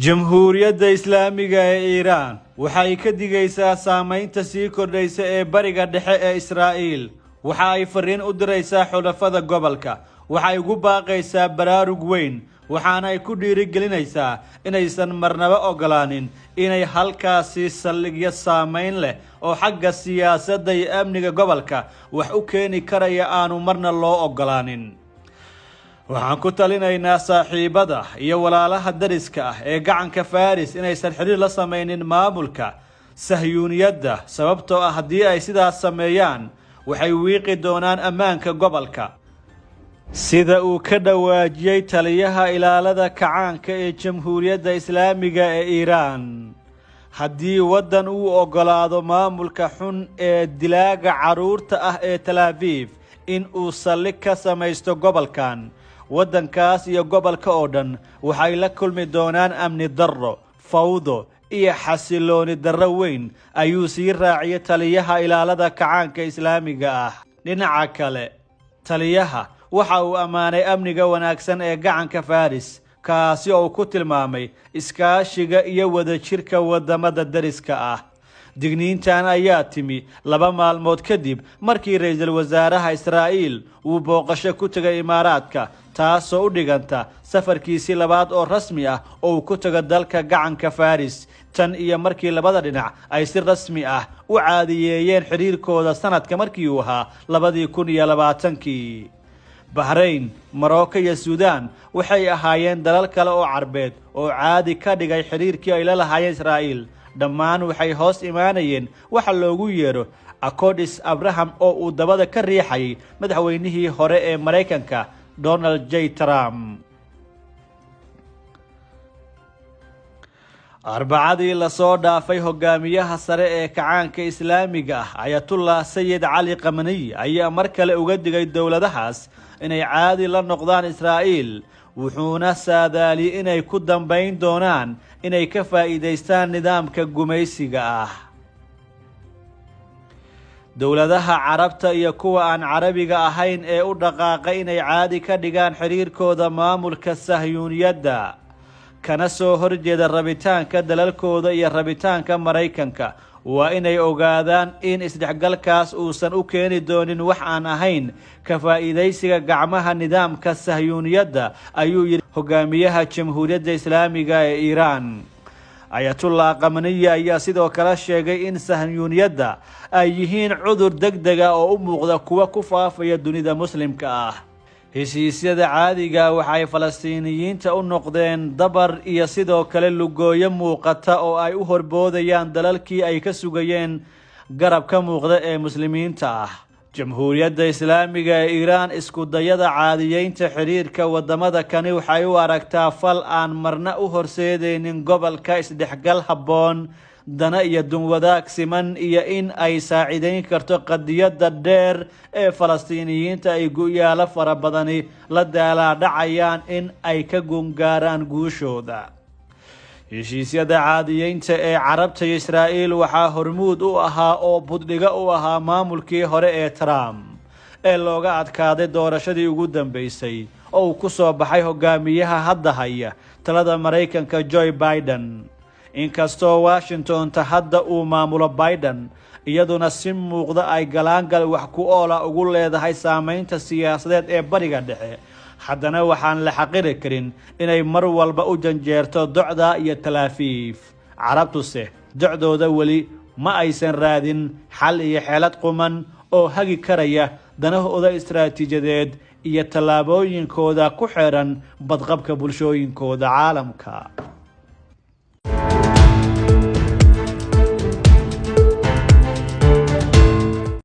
jamhuuriyadda islaamiga ee Iiraan waxay ka digaysaa saameynta sii kordhaysa ee bariga dhexe ee Israa'iil. waxa ay fariin u diraysaa xulafada gobolka, waxa ay ugu baaqaysaa baraarug weyn, waxaana ay ku dhiirigelinaysaa inaysan marnaba ogolaanin inay halkaasi saldhigyo saameyn leh oo xagga siyaasadda iyo amniga gobolka wax u keeni karaya aanu marna loo ogolaanin. waxaan ku talinaynaa saaxiibada iyo walaalaha dariska ah ee gacanka Faris inaysan xiriir la samaynin maamulka sahyuuniyadda, sababtoo ah haddii ay sidaas sameeyaan waxay wiiqi doonaan ammaanka gobolka. sida uu ka dhawaajiyay taliyaha ilaalada kacaanka ee jamhuuriyadda islaamiga ee Iiraan, haddii waddan uu ogolaado maamulka xun ee dilaaga caruurta ah ee Tel Aviv in uu saldhig ka samaysto gobolkan, waddankaas iyo gobolka oo dhan waxay la kulmi doonaan amni darro, fawdo iyo xasilooni darro weyn, ayuu sii raaciyay taliyaha ilaalada kacaanka islaamiga ah. dhinaca kale, taliyaha waxa uu ammaanay amniga wanaagsan ee gacanka Faris, kaasi oo ku tilmaamay iskaashiga iyo wadajirka wadamada dariska ah. digniintan ayaa timi 2 maalmood kadib markii ra'iisul wasaaraha Israa'iil uu booqasho ku tagay Imaaraadka, taasoo u dhiganta safarkiisii labaad oo rasmi ah oo ku taga dalka gacanka Faris tan iyo markii labada dhinac ay si rasmi ah u caadiyeeyeen xiriirkooda sanadka markii uu ahaa 2020. Bahrain, Morocco iyo Suudaan waxay ahaayeen dalal kale oo Carbeed oo caadi ka dhigay xiriirkii ay la lahaayeen Israa'iil. dhammaan waxay hoos imaanayeen waxa loogu yeero Accords Abraham oo uu dabada ka riixayay madaxweynihii hore ee Mareykanka Donald J. Trump. arbacadii la soo dhaafay hogaamiyaha sare ee kacaanka islaamiga ah Ayatollah Sayyid Ali Khamenei ayaa mar kale uga digay dowladahaas inay caadi la noqdaan Israa'iil, wuxuuna saadaaliyay inay ku dambayn doonaan inay ka faa'iidaystaan nidaamka gumaysiga ah. dowladaha Carabta iyo kuwa aan Carabiga ahayn ee u dhaqaaqay inay caadi ka dhigaan xiriirkooda maamulka sahyuuniyadda, kana soo horjeeda rabitaanka dalalkooda iyo rabitaanka Mareykanka, waa inay ogaadaan in isdhexgalkaas uusan u keeni doonin wax aan ahayn ka faa'iidaysiga gacmaha nidaamka sahyuuniyadda, ayuu yiri hogaamiyaha jamhuuriyadda islaamiga ee Iiraan. Ayatollah Khamenei ayaa sidoo kale sheegay in sahyuuniyadda ay yihiin cudur degdeg ah oo u muuqda kuwa ku faafaya dunida muslimka ah. heshiisyada caadiga waxay Falastiiniyiinta u noqdeen dabar iyo sidoo kale lugooyo muuqata oo ay u horboodayaan dalalkii ay ka sugayeen garab ka muuqda ee muslimiinta ah. jamhuuriyadda islaamiga ee Iiraan isku dayada caadiyeynta xiriirka wadamada kani waxay u aragtaa fal aan marna u horseedaynin gobolka isdhexgal habboon, dana iyo dunwadaag siman, iyo in ay saacideyn karto qadiyadda dheer ee Falastiiniyiinta ay guyaalo fara badani la daalaadhacayaan in ay ka gungaaraan guushooda. heshiisyada caadiyeynta ee Carabta iyo Israa'iil waxaa hormuud u ahaa oo buddhiga u ahaa maamulkii hore ee Trump ee looga adkaaday doorashadii ugu dambeysay oo uu ku soo baxay hogaamiyaha hadda haya talada Mareykanka Joe Biden. inkastoo Washington hadda uu maamulo Biden, iyaduna si muuqda ay galaangal wax ku oola ugu leedahay saameynta siyaasadeed ee bariga dhexe, haddana waxaan la xaqiri karin inay mar walba u janjeerto docda iyo Tel Aviv. Carabtuse docdooda weli ma aysan raadin xal iyo xeelad quman oo hagi karaya danahooda istiraatiijiyadeed iyo tallaabooyinkooda ku xiran badqabka bulshooyinkooda caalamka.